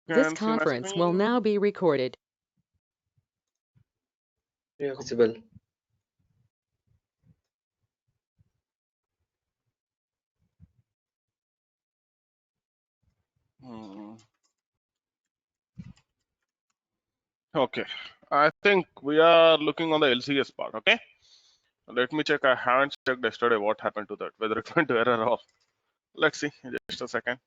This can see my conference will screen. now be recorded. Yeah, visible. Hmm. Okay, I think we are looking on the LCS part. Okay, let me check. I haven't checked yesterday what happened to that, whether it went to error or. Let's see. Just a second.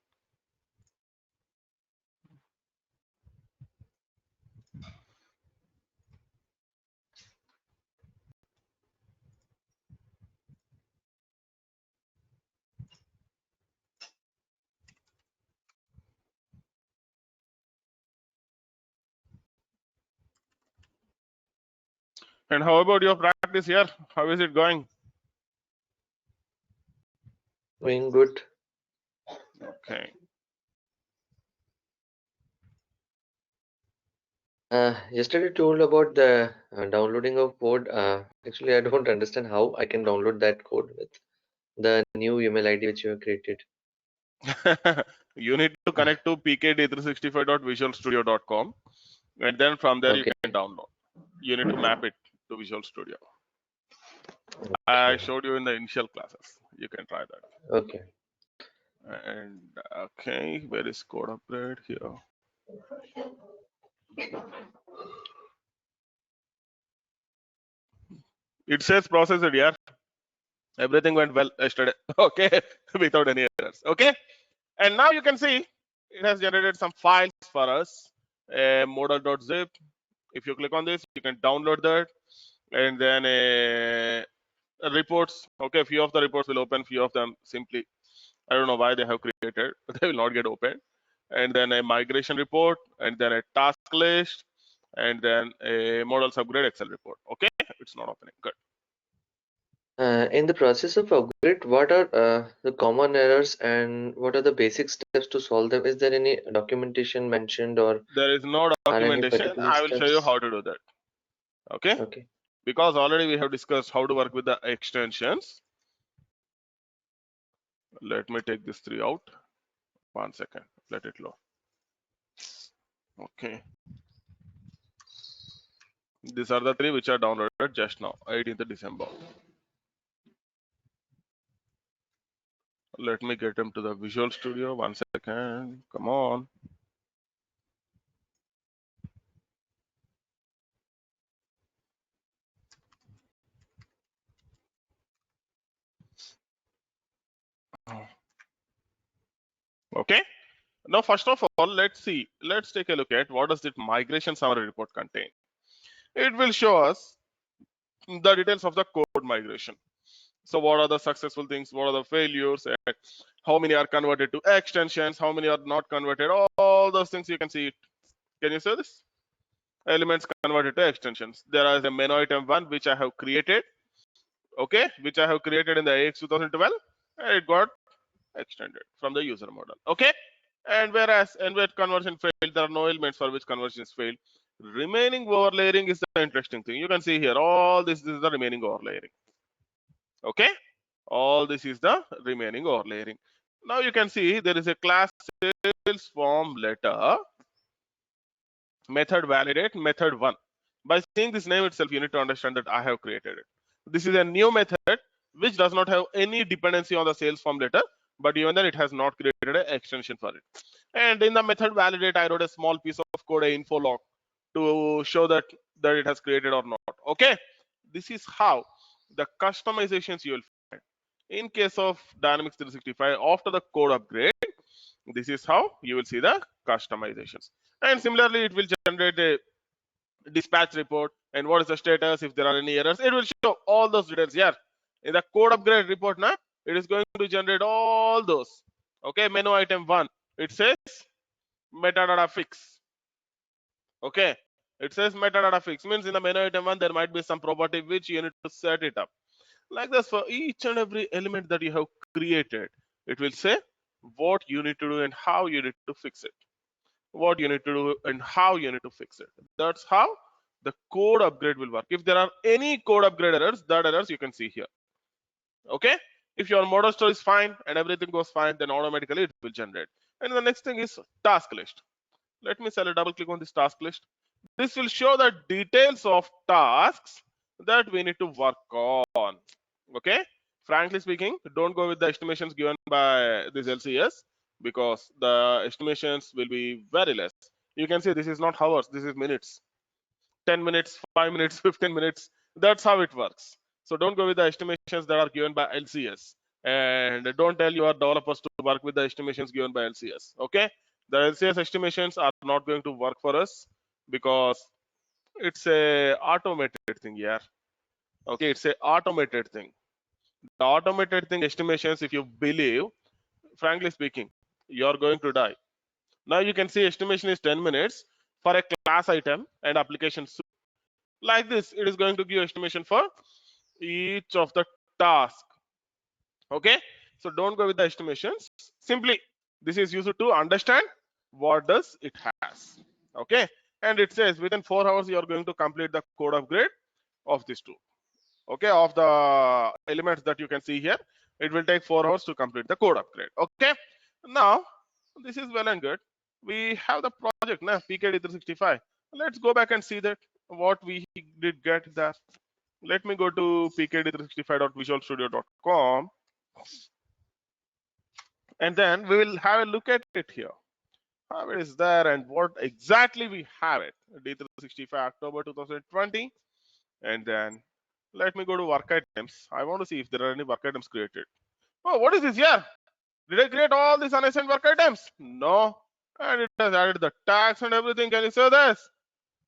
And how about your practice here? How is it going? Going good. Okay. Yesterday told about the downloading of code. Actually, I don't understand how I can download that code with the new email ID which you have created. You need to connect to pkd365.visualstudio.com, and then from there you Okay. can download. You need to map it to Visual Studio. I Okay. showed you in the initial classes. You can try that. Okay. And okay, where is code upgrade here? It says processed, yeah. Everything went well yesterday. Okay, without any errors. Okay, and now you can see it has generated some files for us. Model.zip. If you click on this, you can download that, and then reports. Okay, few of the reports will open, few of them simply, I don't know why they have created, but they will not get opened. And then a migration report, and then a task list, and then a models upgrade Excel report. Okay, it's not opening. Good. In the process of upgrade, what are the common errors and what are the basic steps to solve them? Is there any documentation mentioned or There is no are any documentation. particular I will show you steps? how to do that. Okay, Okay. because already we have discussed how to work with the extensions. Let me take this three out. 1 second. Let it load. Okay. These are the three which are downloaded just now, 18th December. Let me get them to the Visual Studio. 1 second. Come on. Okay. Now, first of all, let's see. Let's take a look at what does that migration summary report contain. It will show us the details of the code migration. So what are the successful things? What are the failures? And how many are converted to extensions? How many are not converted? All those things you can see it. Can you see this? Elements converted to extensions. There is a menu item one which I have created. Okay, which I have created in the AX 2012, and it got extended from the user model. Okay, and whereas and where conversion failed, there are no elements for which conversions failed. Remaining overlaying is the interesting thing. You can see here all this is the remaining overlaying. Okay, all this is the remaining overlaying. Now you can see there is a class sales form letter method validate method one. By seeing this name itself, you need to understand that I have created it. This is a new method which does not have any dependency on the sales form letter, but even then it has not created an extension for it. And in the method validate, I wrote a small piece of code, a info log, to show that it has created or not. Okay, this is how the customizations you will find. In case of Dynamics 365, after the code upgrade, this is how you will see the customizations. And similarly, it will generate a dispatch report and what is the status if there are any errors. It will show all those details here in the code upgrade report. Now it is going to generate all those. Okay, menu item one, it says metadata fix. Okay, it says metadata fix means in the menu item one there might be some property which you need to set it up. Like this, for each and every element that you have created, it will say what you need to do and how you need to fix it. What you need to do and how you need to fix it. That's how the code upgrade will work. If there are any code upgrade errors, that errors you can see here. Okay, if your model store is fine and everything goes fine, then automatically it will generate. And the next thing is task list. Let me double click on this task list. This will show the details of tasks that we need to work on. Okay. Frankly speaking, don't go with the estimations given by this LCS because the estimations will be very less. You can see this is not hours, this is minutes. 10 minutes, 5 minutes, 15 minutes. That's how it works. So don't go with the estimations that are given by LCS. And don't tell your developers to work with the estimations given by LCS. Okay? The LCS estimations are not going to work for us because it's a automated thing, yeah. Okay, it's a automated thing. The automated thing estimations, if you believe, frankly speaking, you're going to die. Now you can see estimation is 10 minutes for a class item and application suite. Like this, it is going to give estimation for each of the task. Okay, so don't go with the estimations. Simply, this is used to understand what does it has. Okay, and it says within 4 hours you are going to complete the code upgrade of this tool. Okay, of the elements that you can see here, it will take 4 hours to complete the code upgrade. Okay, now this is well and good. We have the project now, PKD365. Let's go back and see that what we did get there. Let me go to pkd365.visualstudio.com and then we will have a look at it here. How it is there and what exactly we have it. D365 October 2020. And then let me go to work items. I want to see if there are any work items created. Oh, what is this here? Did I create all these unassigned work items? No. And it has added the tags and everything. Can you say this?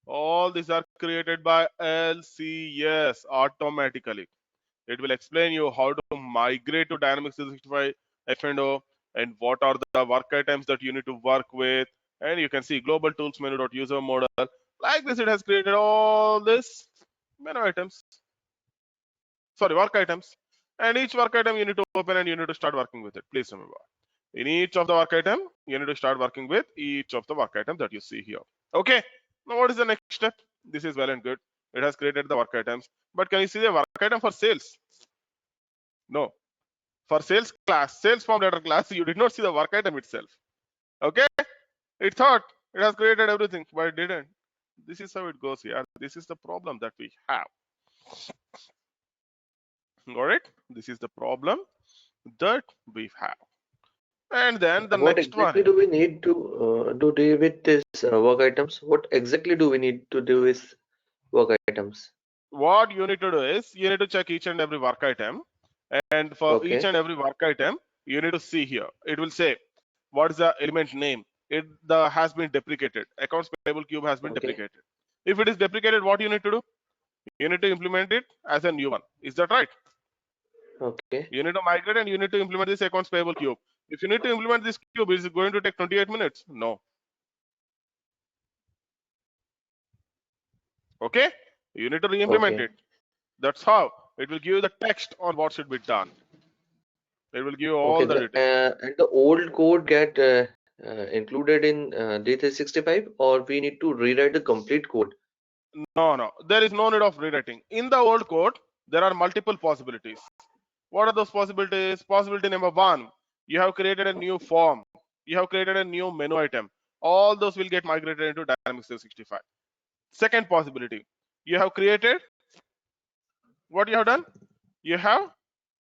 All these are created by LCS automatically. It will explain you how to migrate to Dynamics 365 F&O and what are the work items that you need to work with. And you can see global tools menu.user model. Like this, it has created all this menu items. Sorry, work items. And each work item you need to open and you need to start working with it. Please remember. In each of the work item, you need to start working with each of the work items that you see here. Okay. Now what is the next step? This is well and good. It has created the work items. But can you see the work item for sales? No. For sales class, sales form letter class, you did not see the work item itself. Okay. It thought it has created everything, but it didn't. This is how it goes here. This is the problem that we have. Got it? This is the problem that we have. And then the What next one exactly is do we need to do with this work items? What exactly do we need to do with work items? what you need to do is you need to check each and every work item. And for each Okay, and every work item, you need to see here. It will say what is the element name. It the has been deprecated. Accounts payable cube has been okay, deprecated. If it is deprecated, what you need to do? You need to implement it as a new one. Is that right? okay, You need to migrate and you need to implement this accounts payable cube. If you need to implement this cube, is it going to take 28 minutes? No. Okay? You need to re-implement okay, it. That's how it will give you the text on what should be done. It will give you okay. all the details. And the old code get included in D365, or we need to rewrite the complete code. No, there is no need of rewriting. In the old code, there are multiple possibilities. What are those possibilities? Possibility number one, you have created a new form. You have created a new menu item. All those will get migrated into Dynamics 365. Second possibility, you have created, what you have done? You have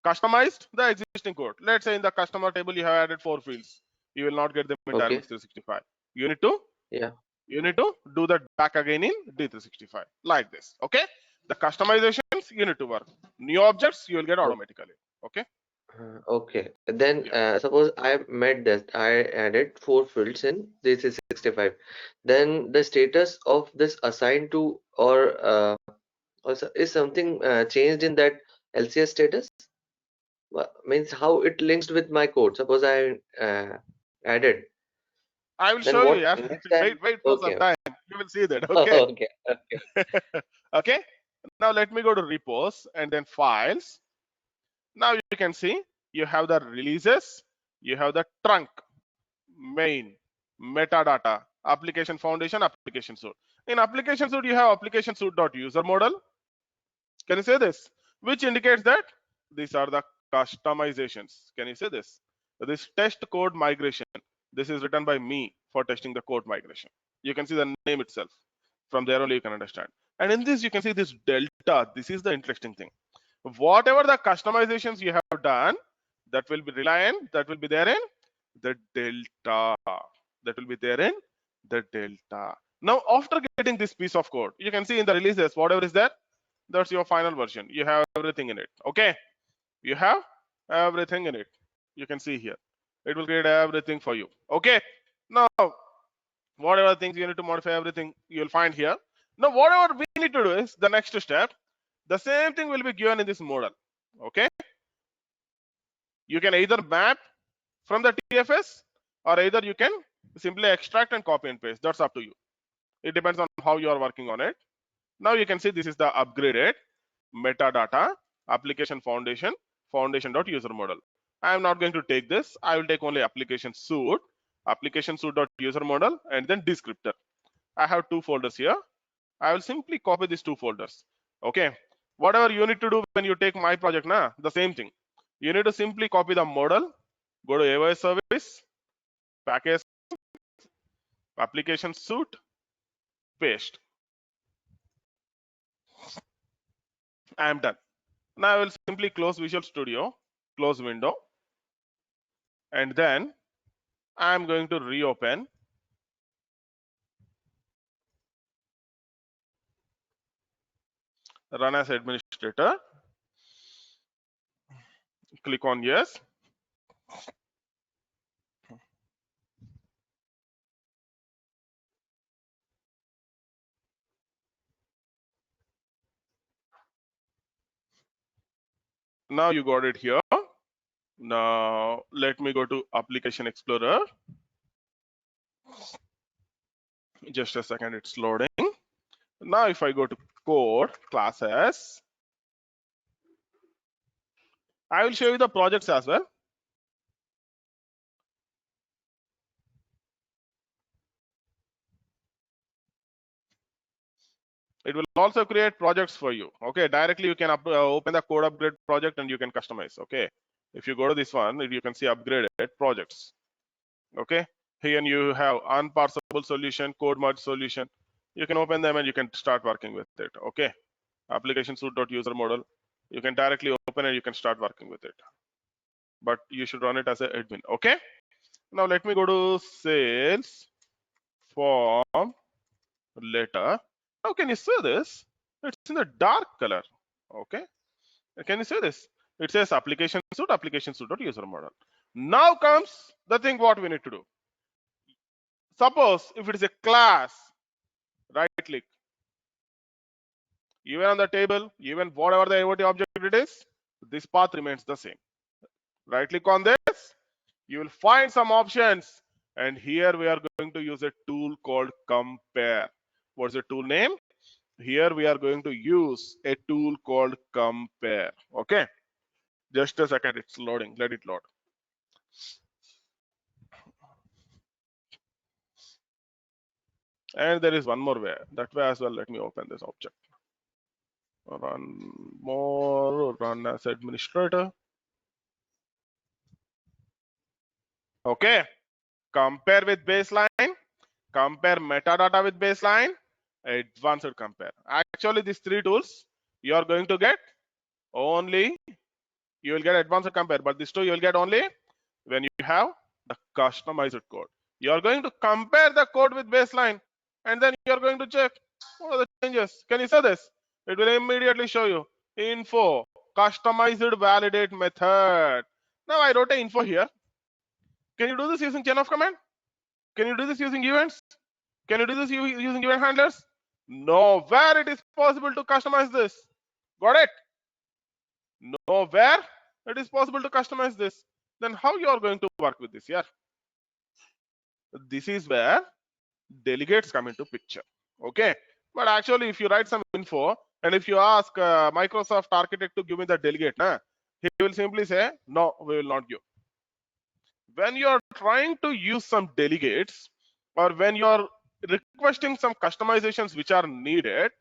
customized the existing code. Let's say in the customer table, you have added 4 fields. You will not get them in Okay, Dynamics 365. You need to yeah. do that back again in D365 like this. Okay, the customizations you need to work. New objects you will get automatically. Okay. Okay. Then Yeah, suppose I made this, I added 4 fields in D365. Then the status of this assigned to or also is something changed in that LCS status? Means how it links with my code. Suppose I added, I will then show you. what Yeah, next time? wait for some Okay. time. You will see that. Okay. Okay. Okay. Okay. Now let me go to repos and then files. Now you can see you have the releases, you have the trunk, main, metadata, application foundation, application suite. In application suite, you have application suite.user model. Can you say this? Which indicates that these are the customizations. Can you say this? This test code migration. This is written by me. for testing the code migration. You can see the name itself. From there only you can understand. And in this, you can see this delta. This is the interesting thing. Whatever the customizations you have done, that will be reliant, that will be there in the delta. That will be there in the delta. Now, after getting this piece of code, you can see in the releases, whatever is there, that's your final version. You have everything in it. Okay, you have everything in it. You can see here. It will create everything for you. Okay. Now, whatever things you need to modify, everything you'll find here. Now, whatever we need to do is the next step. The same thing will be given in this model. Okay. You can either map from the TFS or either you can simply extract and copy and paste. That's up to you. It depends on how you are working on it. Now you can see this is the upgraded metadata application foundation.user model. I am not going to take this. I will take only application suite.user model, and then descriptor. I have two folders here. I will simply copy these two folders. Okay. Whatever you need to do when you take my project, the same thing. You need to simply copy the model, go to AOS service, package, application suite, paste. I am done. Now I will simply close Visual Studio, close window, and then I am going to reopen. Run as administrator. Click on yes. Now you got it here. Now let me go to Application Explorer. Just a second, it's loading. Now if I go to code classes, I will show you the projects as well. It will also create projects for you. Okay, directly you can open the code upgrade project and you can customize. Okay, if you go to this one, you can see upgraded projects. Okay, here you have unparsable solution, code merge solution. You can open them and you can start working with it. Okay, application suite.user model. You can directly open and you can start working with it. But you should run it as an admin. Okay, now let me go to sales form letter. Now can you see this? It's in the dark color. Okay, can you see this? It says application suite.user model. Now comes the thing what we need to do. Suppose if it is a class, right click, even on the table, even whatever the IoT object it is, this path remains the same. Right click on this, you will find some options, and here we are going to use a tool called compare. What's the tool name? Here we are going to use a tool called compare. Okay, just a second, it's loading. Let it load. And there is one more way. That way as well. Let me open this object. Run more. Run as administrator. Okay. Compare with baseline. Compare metadata with baseline. Advanced compare. Actually, these three tools you are going to get only. You will get advanced compare, but these two you will get only when you have the customized code. You are going to compare the code with baseline, and then you are going to check what are the changes. Can you see this? It will immediately show you info customized validate method. Now I wrote an info here. Can you do this using chain of command? Can you do this using events? Can you do this using event handlers? Nowhere it is possible to customize this. Got it? Nowhere it is possible to customize this. Then how you are going to work with this? Yeah, this is where delegates come into picture. Okay, but actually if you write some info and if you ask Microsoft architect to give me the delegate, he will simply say no, we will not give. When you are trying to use some delegates or when you are requesting some customizations which are needed,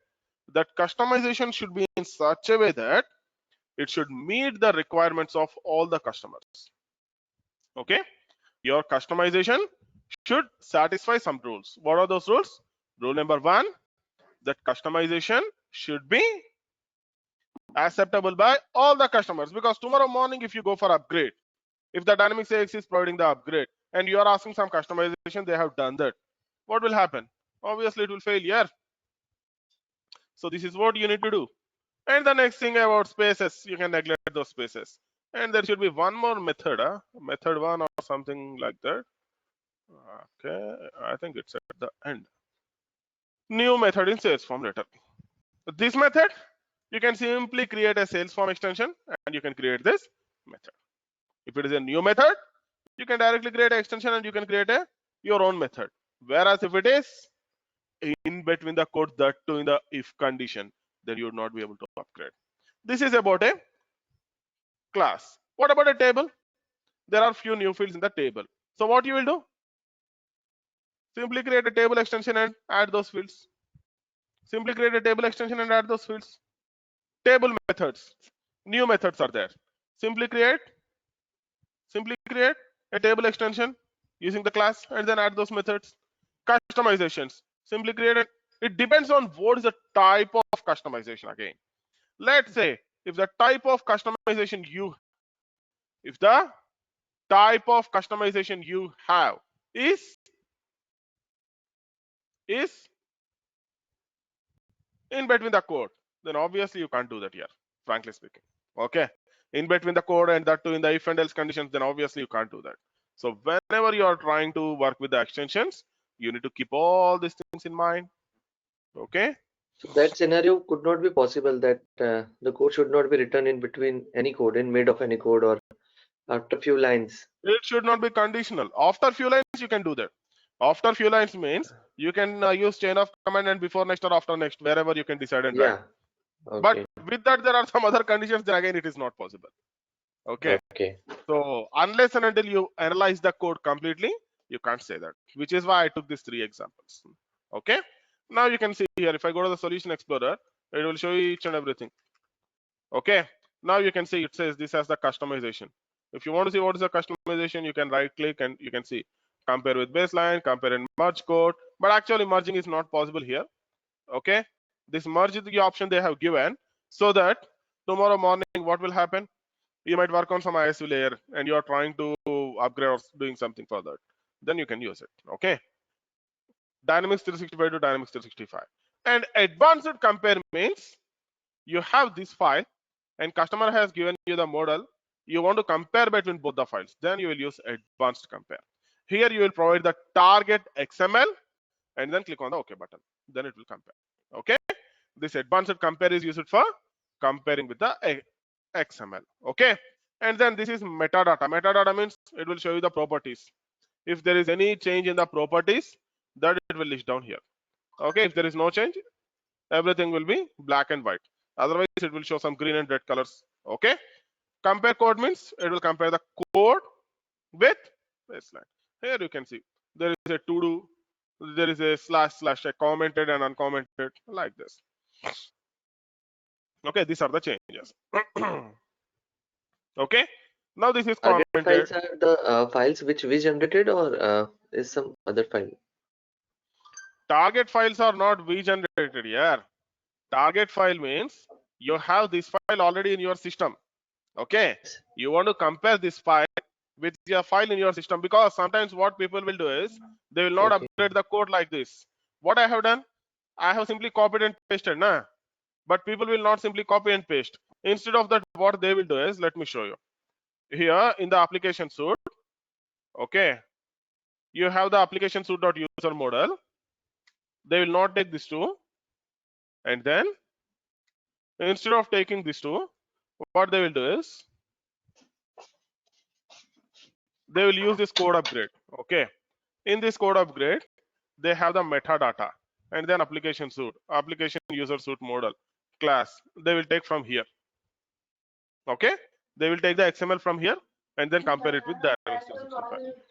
that customization should be in such a way that it should meet the requirements of all the customers. Okay, your customization should satisfy some rules. What are those rules? Rule number 1, that customization should be acceptable by all the customers, because tomorrow morning if you go for upgrade, if the Dynamics AX is providing the upgrade and you are asking some customization, they have done that, what will happen? Obviously it will fail here. So this is what you need to do. And the next thing about spaces, you can neglect those spaces. And there should be one more method, method 1 or something like that. Okay, I think it's at the end. New method in sales form letter. This method, you can simply create a sales form extension and you can create this method. If it is a new method, you can directly create an extension and you can create your own method. Whereas if it is in between the code, that too in the if condition, then you would not be able to upgrade. This is about a class. What about a table? There are few new fields in the table. So what you will do? Simply create a table extension and add those fields. Simply create a table extension and add those fields. Table methods. New methods are there. Simply create a table extension using the class and then add those methods. Customizations. Simply create it. It depends on what is the type of customization again. Let's say if the type of customization you have is in between the code, then obviously you can't do that here, frankly speaking. Okay, in between the code and that too in the if and else conditions, then obviously you can't do that. So whenever you are trying to work with the extensions, you need to keep all these things in mind. Okay, So that scenario could not be possible, that the code should not be written in between any code, in mid of any code, or after few lines. it should not be conditional. After few lines you can do that. After few lines means you can use chain of command and before next or after next, wherever you can decide and write. Yeah. But Okay. with that there are some other conditions, then again it is not possible. Okay, Okay. so unless and until you analyze the code completely, you can't say that, which is why I took these 3 examples. Okay, now you can see here, if I go to the solution explorer, it will show you each and everything. Okay, now you can see it says this has the customization. If you want to see what is the customization, you can right click and you can see compare with baseline, compare and merge code, but actually merging is not possible here. Okay, this merge is the option they have given, so that tomorrow morning what will happen, you might work on some ISV layer and you are trying to upgrade or doing something for that, then you can use it. Okay, Dynamics 365 to Dynamics 365. And advanced compare means you have this file and customer has given you the model, you want to compare between both the files, then you will use advanced compare. Here you will provide the target XML and then click on the OK button, then it will compare. Okay, this advanced compare is used for comparing with the XML. Okay, and then this is metadata. Metadata means it will show you the properties. If there is any change in the properties, that it will list down here. Okay, if there is no change, everything will be black and white. Otherwise, it will show some green and red colors. Okay, compare code means it will compare the code with baseline. Here you can see there is a to do, there is a slash, a commented and uncommented, like this. Okay, these are the changes. Okay, now this is Target commented. files are the files which we generated, or is some other file? Target files are not we generated here. Target file means you have this file already in your system. Okay, you want to compare this file with your file in your system, because sometimes what people will do is they will not Okay. upgrade the code like this. What I have done, I have simply copied and pasted, nah? But people will not simply copy and paste. Instead of that, what they will do is, let me show you. Here in the application suite, okay, you have the application suite.user model. They will not take this two, and then instead of taking this two, what they will do is they will use this code upgrade. Okay, in this code upgrade, they have the metadata and then application suite, application user suite model class. They will take from here. Okay, they will take the XML from here and then compare it with the Dynamics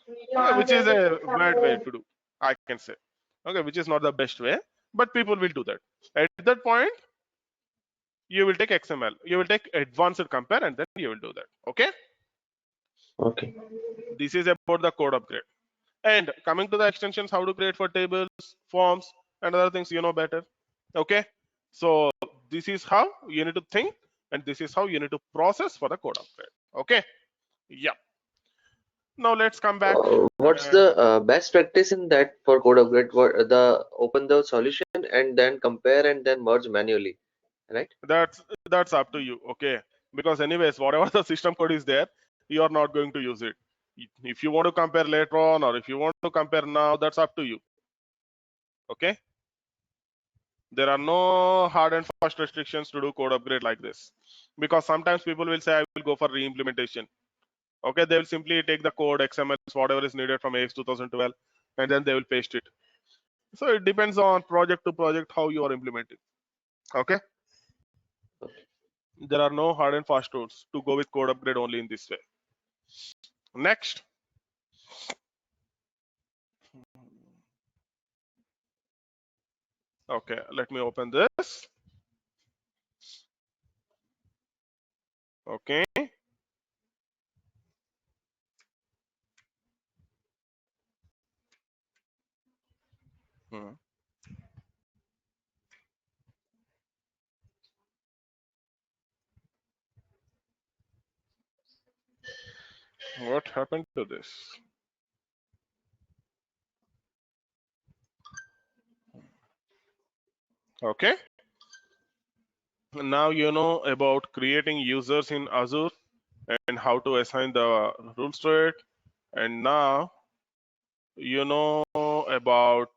365, which is a bad way to do, I can say. Okay, which is not the best way, but people will do that. At that point, you will take XML, you will take advanced compare, and then you will do that. Okay, Okay. this is about the code upgrade. And coming to the extensions, how to create for tables, forms, and other things you know better. Okay, so this is how you need to think, and this is how you need to process for the code upgrade. Okay, yeah. Now let's come back. What's the best practice in that for code upgrade? What the open the solution and then compare and then merge manually, right? That's up to you. Okay, because anyways, whatever the system code is there, you are not going to use it. If you want to compare later on, or if you want to compare now, that's up to you. Okay, there are no hard and fast restrictions to do code upgrade like this, because sometimes people will say I will go for re-implementation. Okay, they will simply take the code XML, whatever is needed from AX 2012, and then they will paste it. So it depends on project to project how you are implementing. Okay, there are no hard and fast rules to go with code upgrade only in this way. Next, okay, let me open this. Okay, Hmm. What happened to this? Okay, now you know about creating users in Azure and how to assign the rules to it, and now you know about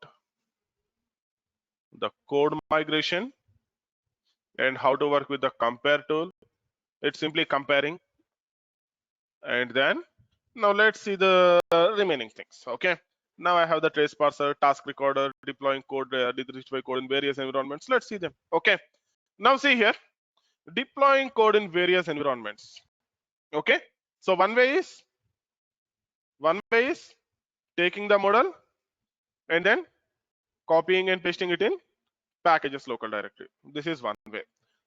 the code migration and how to work with the compare tool. It's simply comparing. And then now let's see the remaining things. Okay, now I have the trace parser, task recorder, deploying code, D365 code in various environments. Let's see them. Okay, now see here, deploying code in various environments. Okay, so one way is taking the model and then copying and pasting it in packages local directory. This is one way.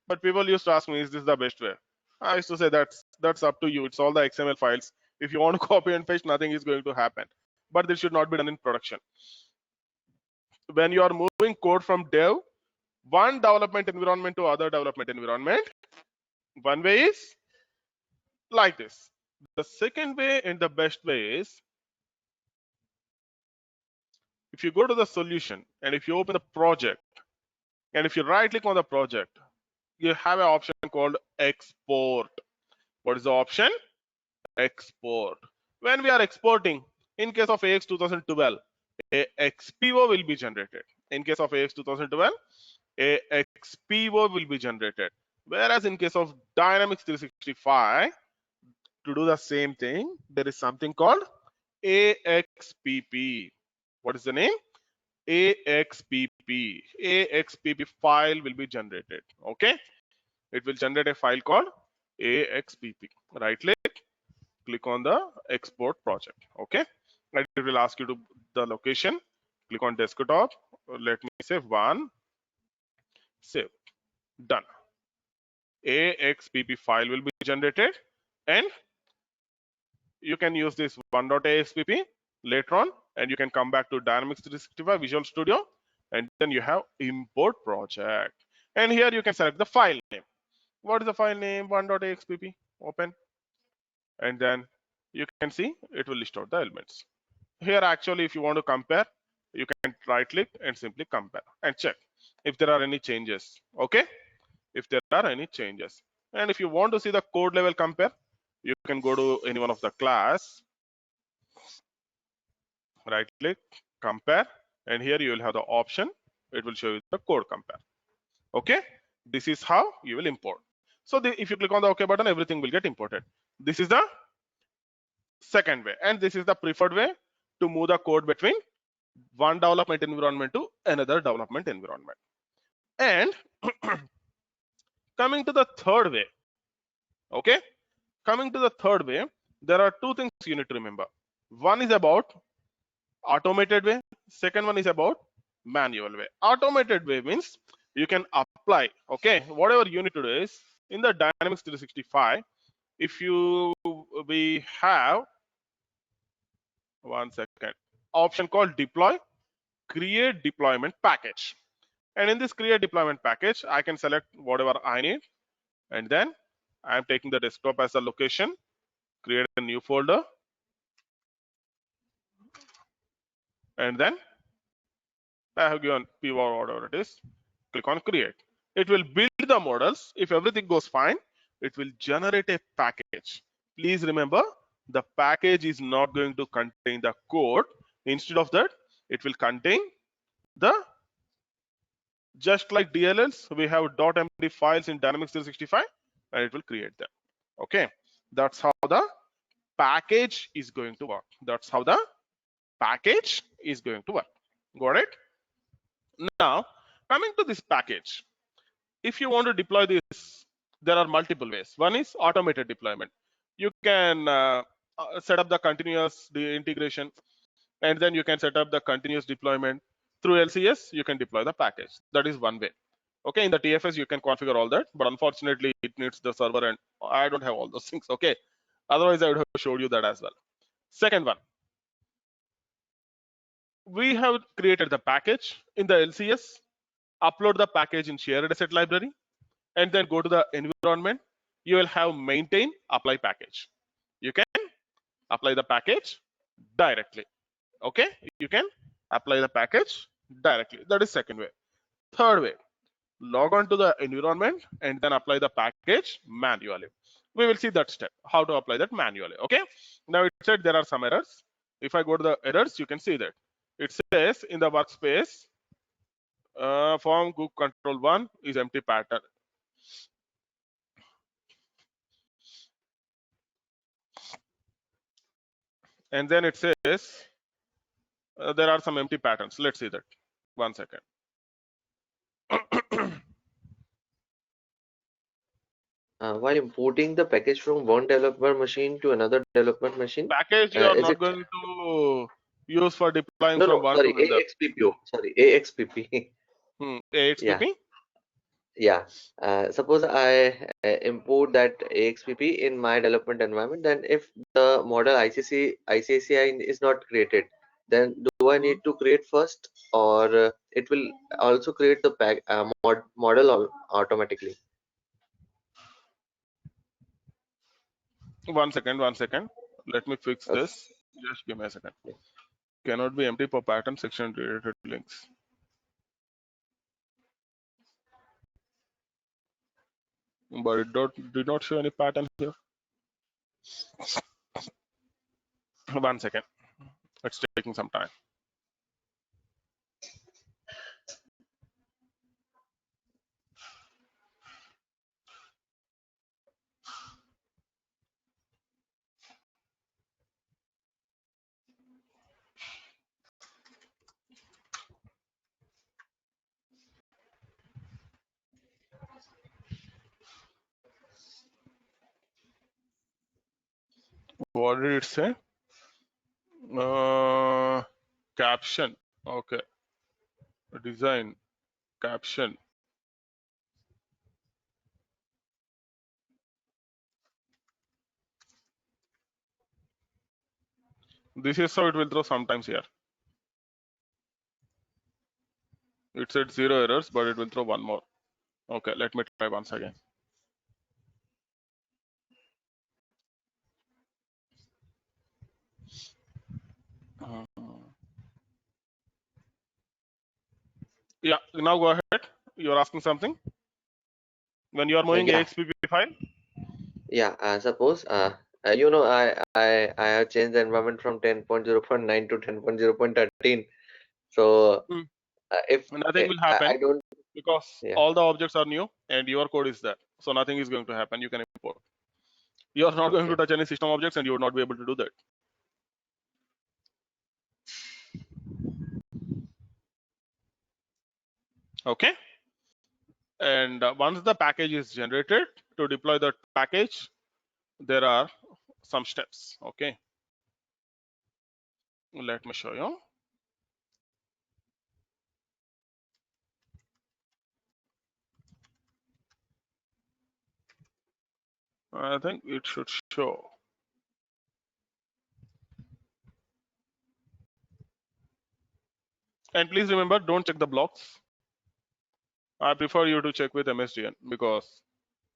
But people used to ask me, is this the best way? I used to say that's up to you. It's all the XML files. If you want to copy and paste, nothing is going to happen. But this should not be done in production. When you are moving code from dev, one development environment to other development environment, one way is like this. The second way and the best way is, if you go to the solution and if you open the project and if you right click on the project, you have an option called export. What is the option? Export. When we are exporting, in case of AX 2012, a XPO will be generated. In case of AX 2012, a XPO will be generated. Whereas in case of Dynamics 365, to do the same thing, there is something called AXPP. What is the name? AXPP. AXPP file will be generated. Okay, it will generate a file called AXPP. Right click on the export project. Okay, and it will ask you to the location. Click on desktop. Let me save one. Save. Done. AXPP file will be generated, and you can use this 1.axpp later on, and you can come back to Dynamics 365 Visual Studio, and then you have import project. And here you can select the file name. What is the file name? 1.axpp. Open, and then you can see it will list out the elements. Here actually, if you want to compare, you can right click and simply compare and check if there are any changes. Okay, if there are any changes. And if you want to see the code level compare, you can go to any one of the class, right click, compare, and here you will have the option. It will show you the code compare. Okay, this is how you will import. So if you click on the OK button, everything will get imported. This is the second way, and this is the preferred way to move the code between one development environment to another development environment. And coming to the third way, okay, coming to the third way, there are two things you need to remember. One is about automated way, second one is about manual way. Automated way means you can apply, okay, whatever you need to do is in the Dynamics 365, if you we have one second, option called deploy, create deployment package. And in this create deployment package, I can select whatever I need. And then I'm taking the desktop as a location, create a new folder, and then I have given pivot or whatever it is. Click on create. It will build the models. If everything goes fine, it will generate a package. Please remember, the package is not going to contain the code. Instead of that, it will contain the, just like DLLs, we have .md files in Dynamics 365, and it will create them. Okay, that's how the package is going to work. That's how the package is going to work. Got it? Now, coming to this package, if you want to deploy this, there are multiple ways. One is automated deployment. You can set up the continuous integration, and then you can set up the continuous deployment through LCS. You can deploy the package. That is one way. Okay, in the TFS you can configure all that, but unfortunately it needs the server, and I don't have all those things. Okay, otherwise I would have showed you that as well. Second one, we have created the package in the LCS, upload the package in shared asset library, and then go to the environment. You will have maintain apply package. You can apply the package directly. Okay, you can apply the package directly. That is second way. Third way, log on to the environment and then apply the package manually. We will see that step, how to apply that manually. Okay, now it said there are some errors. If I go to the errors, you can see that it says in the workspace form group control 1 is empty pattern. And then it says there are some empty patterns. Let's see that. One second. While importing the package from one developer machine to another development machine, Package you are is not it going to use for deploying no, from no, one to sorry, another. AXPPO, sorry, AXPP. Yeah, AXPP. yeah. Suppose I import that AXPP in my development environment, then if the model ICCI is not created, then do I need to create first, or it will also create the model automatically? One second, one second. Let me fix Okay. this. Just give me a second. Cannot be empty for pattern section related links. But did not show any pattern here. One second. It's taking some time. What did it say? Caption. Okay. Design. Caption. This is how it will throw sometimes here. It said 0 errors, but it will throw one more. Okay, let me try once again. Uh, yeah, now go ahead. You're asking something. When you are moving Yeah, AXPP file, yeah. Suppose I have changed the environment from 10.0.9 to 10.0.13. So hmm, if nothing will I happen don't, because yeah. all the objects are new and your code is there. So nothing is going to happen. You can import. You are not going to Okay. touch any system objects and you would not be able to do that. Okay. And once the package is generated, to deploy that package, there are some steps. Okay. Let me show you. I think it should show. And please remember, don't check the blocks. I prefer you to check with MSDN, because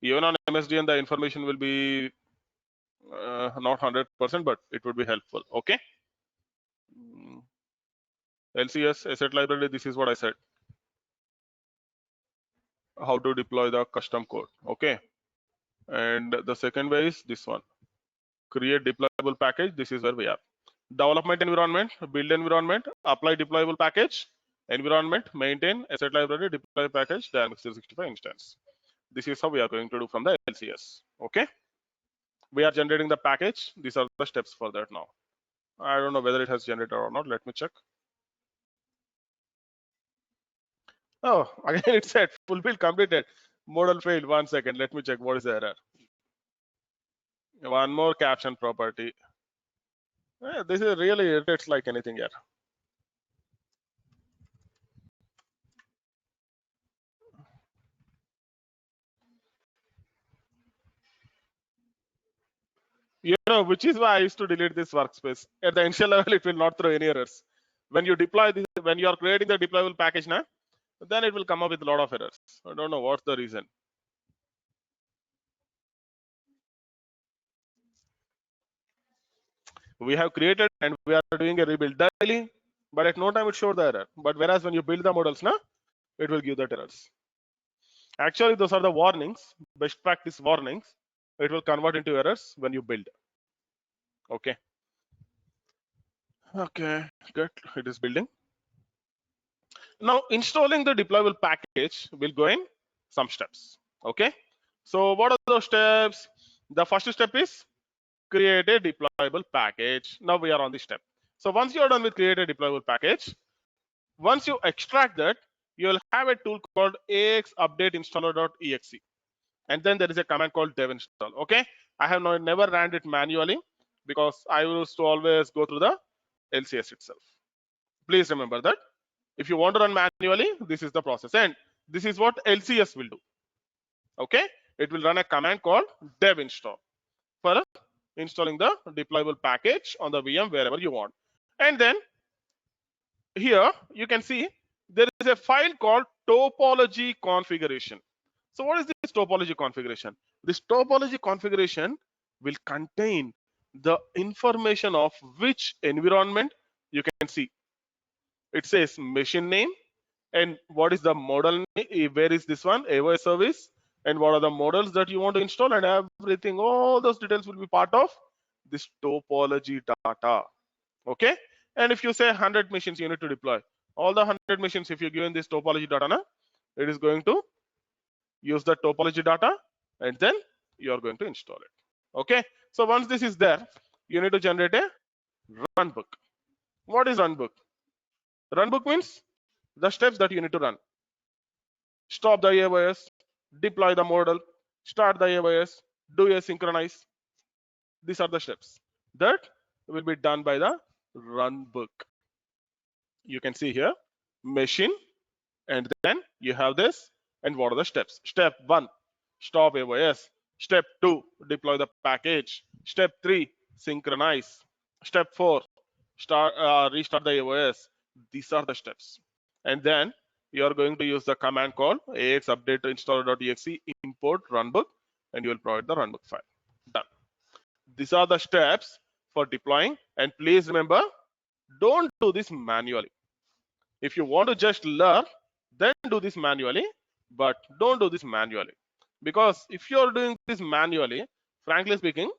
even on MSDN the information will be not 100%, but it would be helpful. Okay. Mm, LCS asset library. This is what I said. How to deploy the custom code. Okay. And the second way is this one. Create deployable package. This is where we are. Development environment, build environment, apply deployable package, environment, maintain, asset library, deploy package, Dynamics 365 instance. This is how we are going to do from the LCS. Okay. We are generating the package. These are the steps for that now. I don't know whether it has generated or not. Let me check. Oh, again it said fulfilled completed. Model failed. 1 second. Let me check what is the error. One more caption property. This is really irritates like anything here. You know, which is why I used to delete this workspace. At the initial level, it will not throw any errors. When you deploy this, when you are creating the deployable package now, then it will come up with a lot of errors. I don't know what's the reason. We have created and we are doing a rebuild daily, but at no time it showed the error. But whereas when you build the models now, it will give that errors. Actually, those are the warnings, best practice warnings. It will convert into errors when you build. Okay. Okay, good. It is building. Now, installing the deployable package will go in some steps. Okay. So, what are those steps? The first step is create a deployable package. Now we are on this step. So once you are done with create a deployable package, once you extract that, you will have a tool called axupdateinstaller.exe, and then there is a command called dev install. Okay, I have never ran it manually because I used to always go through the LCS itself. Please remember that if you want to run manually, this is the process, and this is what LCS will do. Okay, it will run a command called dev install for installing the deployable package on the VM wherever you want. And then here you can see there is a file called topology configuration. So what is this topology configuration? This topology configuration will contain the information of which environment. You can see it says machine name, and what is the model name, where is this one, AOS service, and what are the models that you want to install, and everything. All those details will be part of this topology data. Okay. And if you say 100 machines you need to deploy, all the 100 machines, if you given this topology data na, it is going to use the topology data, and then you are going to install it. Okay. So once this is there, you need to generate a run book. What is run book? Run book means the steps that you need to run. Stop the AOS, deploy the model, start the AOS, do a synchronize. These are the steps that will be done by the run book. You can see here machine, and then you have this, and what are the steps? Step 1, stop AOS. Step 2, deploy the package. Step 3, synchronize. Step 4, restart the AOS. These are the steps, and then you are going to use the command called axupdateinstaller.exe import runbook, and you will provide the runbook file. Done. These are the steps for deploying, and please remember, don't do this manually. If you want to just learn, then do this manually, but don't do this manually, because if you're doing this manually, frankly speaking,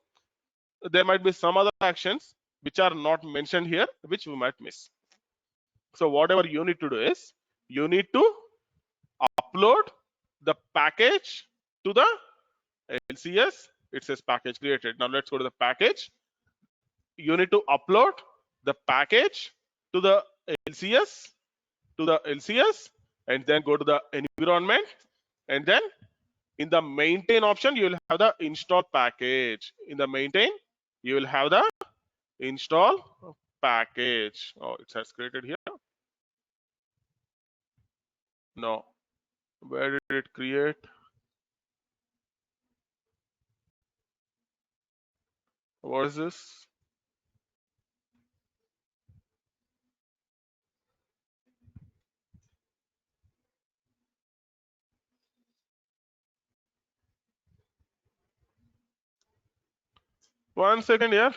there might be some other actions which are not mentioned here which we might miss. So whatever you need to do is you need to upload the package to the LCS. It says package created. Now let's go to the package. You need to upload the package to the LCS, and then go to the environment, and then in the maintain option you will have the install package. In the maintain you will have the install package. Oh, it has created here. No, where did it create? What is this? 1 second here.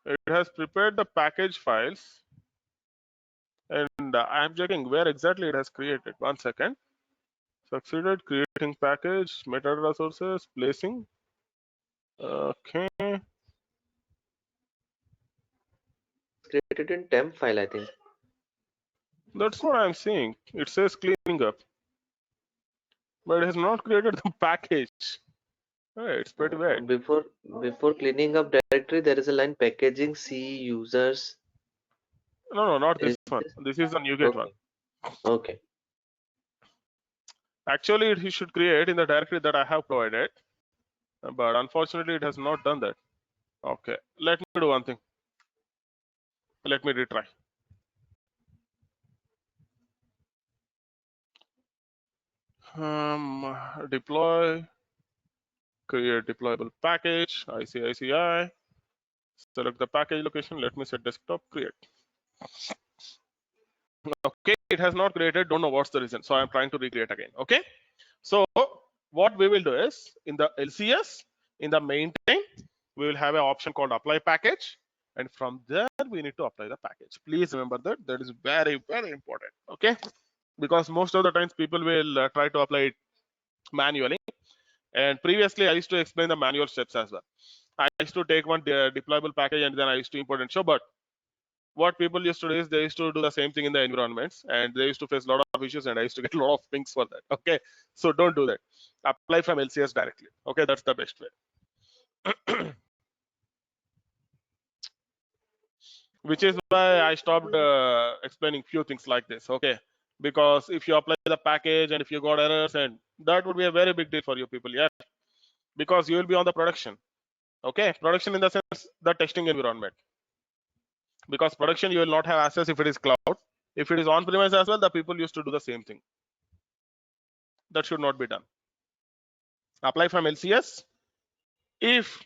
It has prepared the package files, and I'm checking where exactly it has created. 1 second. Succeeded creating package, metadata sources, placing. Okay, Created in temp file, I think. that's what I'm seeing. It says cleaning up, but it has not created the package. Hey, it's pretty bad. Before cleaning up directory, there is a line packaging C users. No, no, not this Is one. this This is the NuGet one. okay? Okay. Actually, it should create in the directory that I have provided, but unfortunately, it has not done that. Okay, let me do one thing. Let me retry. Deploy, create deployable package, ICICI, select the package location. Let me set desktop, create. Okay, it has not created, don't know what's the reason. So I'm trying to recreate again. Okay, so what we will do is in the LCS, in the maintain, we will have an option called apply package, and from there we need to apply the package. Please remember that that is very, very important. Okay, because most of the times people will try to apply it manually, and previously I used to explain the manual steps as well. I used to take one deployable package and then I used to import and show, but what people used to do is they used to do the same thing in the environments and they used to face a lot of issues and I used to get a lot of pings for that. Okay, so don't do that. Apply from LCS directly. Okay, that's the best way. Which is why I stopped explaining few things like this. Okay, because if you apply the package and if you got errors, and that would be a very big deal for you people. Yeah, because you will be on the production. Okay, production in the sense the testing environment. Because production you will not have access if it is cloud. If it is on premise as well, the people used to do the same thing. That should not be done. Apply from LCS. If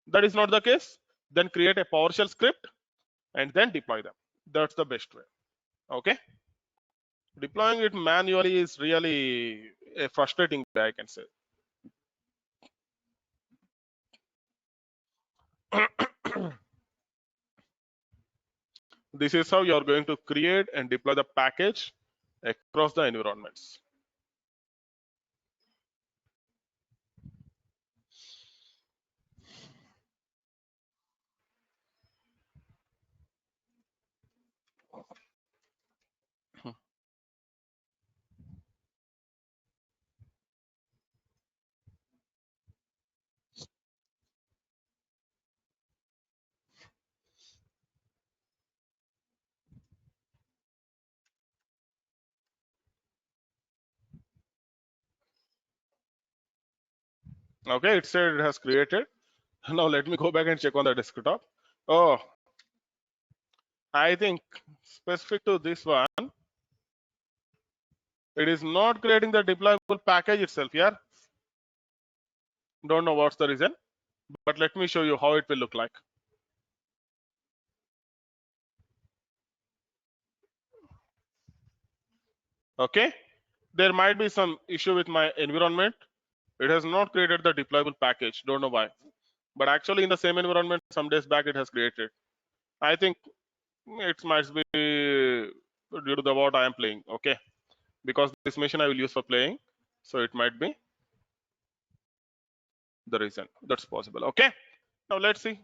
that is not the case, then create a PowerShell script and then deploy them. That's the best way. Okay. Deploying it manually is really a frustrating way, I can say. This is how you are going to create and deploy the package across the environments. Okay, it said it has created. Now let me go back and check on the desktop. Oh, I think specific to this one, it is not creating the deployable package itself here. Don't know what's the reason, but let me show you how it will look like. Okay, there might be some issue with my environment. It has not created the deployable package. Don't know why, but actually in the same environment some days back it has created. I think it might be due to the what I am playing. Okay, because this machine I will use for playing, so it might be the reason. That's possible. Okay, now let's see.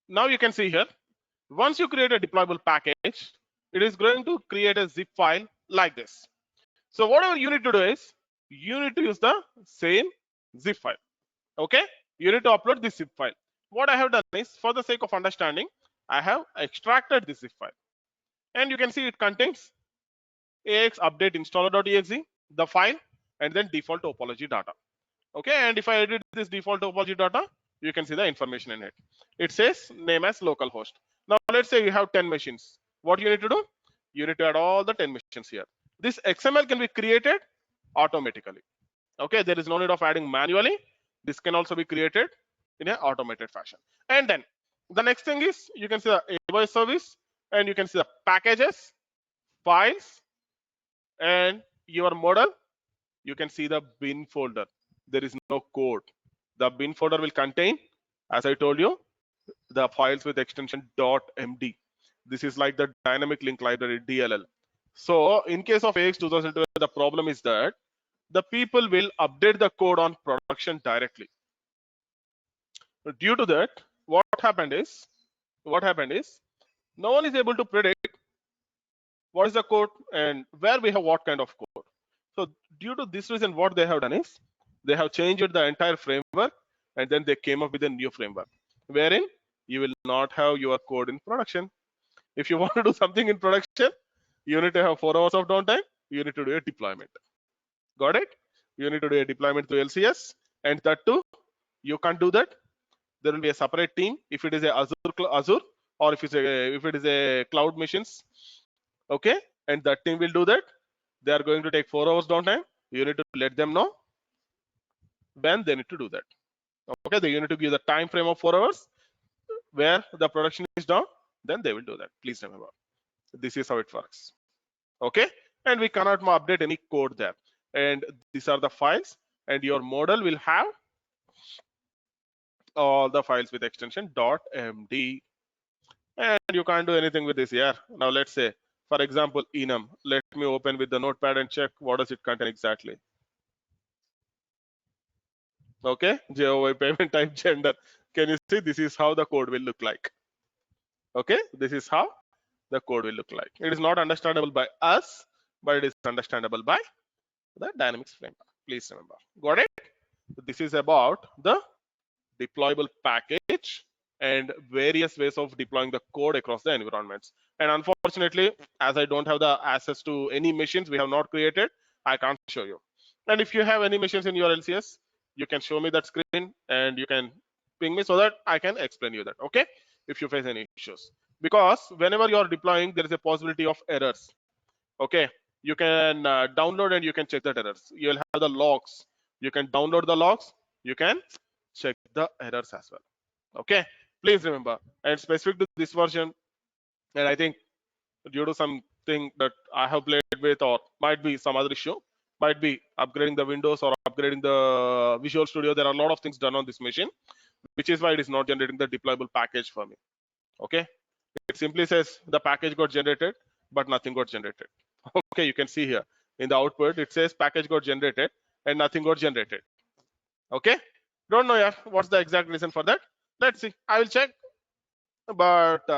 Now you can see here, once you create a deployable package, it is going to create a zip file like this. So whatever you need to do is you need to use the same zip file. Okay, you need to upload this zip file. What I have done is, for the sake of understanding, I have extracted this zip file, and you can see it contains ax update installer.exe, the file, and then default topology data. Okay, and if I edit this default topology data, you can see the information in it. It says name as localhost. Now let's say you have 10 machines. What you need to do? You need to add all the 10 machines here. This XML can be created automatically. Okay, there is no need of adding manually. This can also be created in an automated fashion. And then the next thing is, you can see the AWS service. and you can see the packages, files, and your model. You can see the bin folder. There is no code. The bin folder will contain, as I told you, the files with extension .md. This is like the dynamic link library DLL. So in case of AX 2012, the problem is that the people will update the code on production directly. Due to that, what happened is no one is able to predict what is the code and where we have what kind of code. So due to this reason, what they have done is they have changed the entire framework, and then they came up with a new framework wherein you will not have your code in production. If you want to do something in production, you need to have 4 hours of downtime. You need to do a deployment. Got it? You need to do a deployment to LCS, and that too, you can't do that. There will be a separate team if it is a Azure, or if it is a cloud machines. Okay, and that team will do that. They are going to take 4 hours downtime. You need to let them know when they need to do that. Okay, you need to give the time frame of 4 hours where the production is down. Then they will do that. Please remember, this is how it works. Okay, and we cannot update any code there. And these are the files, and your model will have all the files with extension .md, and you can't do anything with this here. Now let's say, for example, enum. Let me open with the notepad and check what does it contain exactly. Okay, JOY payment type gender. Can you see? This is how the code will look like. Okay, this is how the code will look like. It is not understandable by us, but it is understandable by the Dynamics framework. Please remember. Got it? This is about the deployable package and various ways of deploying the code across the environments. And unfortunately, as I don't have the access to any machines we have not created, I can't show you. And if you have any machines in your LCS, you can show me that screen and you can ping me so that I can explain you that. Okay, if you face any issues, because whenever you are deploying, there is a possibility of errors. Okay, you can download and you can check that errors. You'll have the logs. You can download the logs. You can check the errors as well. Okay, please remember, and specific to this version, and I think due to something that I have played with, or might be some other issue, might be upgrading the Windows or upgrading the Visual Studio. There are a lot of things done on this machine, which is why it is not generating the deployable package for me. Okay, it simply says the package got generated, but nothing got generated. Okay, you can see here in the output it says package got generated and nothing got generated. Okay, don't know yet what's the exact reason for that. Let's see. I will check, but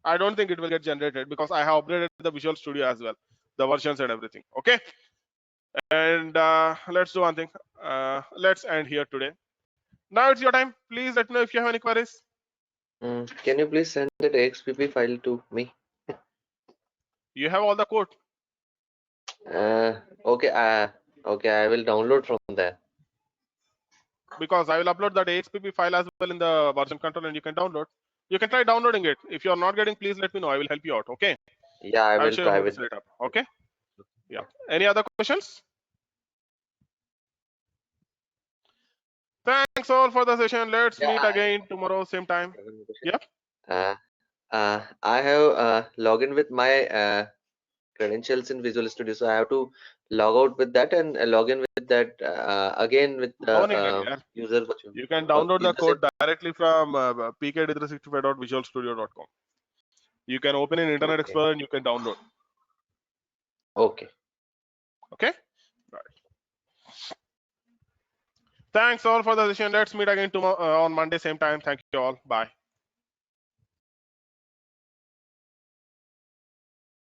I don't think it will get generated because I have upgraded the Visual Studio as well, the versions and everything. Okay, and let's do one thing. Let's end here today. Now it's your time. Please let me know if you have any queries. Can you please send that XPP file to me? You have all the code. Okay, I will download from there. Because I will upload that AXPP file as well in the version control, and you can download. You can try downloading it. If you are not getting, please let me know. I will help you out. Okay. Yeah, I I will will show you try how to with set it up. Okay. Yeah. Any other questions? Thanks all for the session. Let's Yeah, meet again tomorrow, same time. I have one question. Yeah. I have logged in with my credentials in Visual Studio, so I have to log out with that and log in with that again with the No need, yeah. user. You can Or download is the the same? code directly from pkd365.visualstudio.com. You can open in Internet Okay. Explorer and you can download. Okay. Okay. Right. Thanks all for the session. Let's meet again tomorrow on Monday, same time. Thank you all. Bye.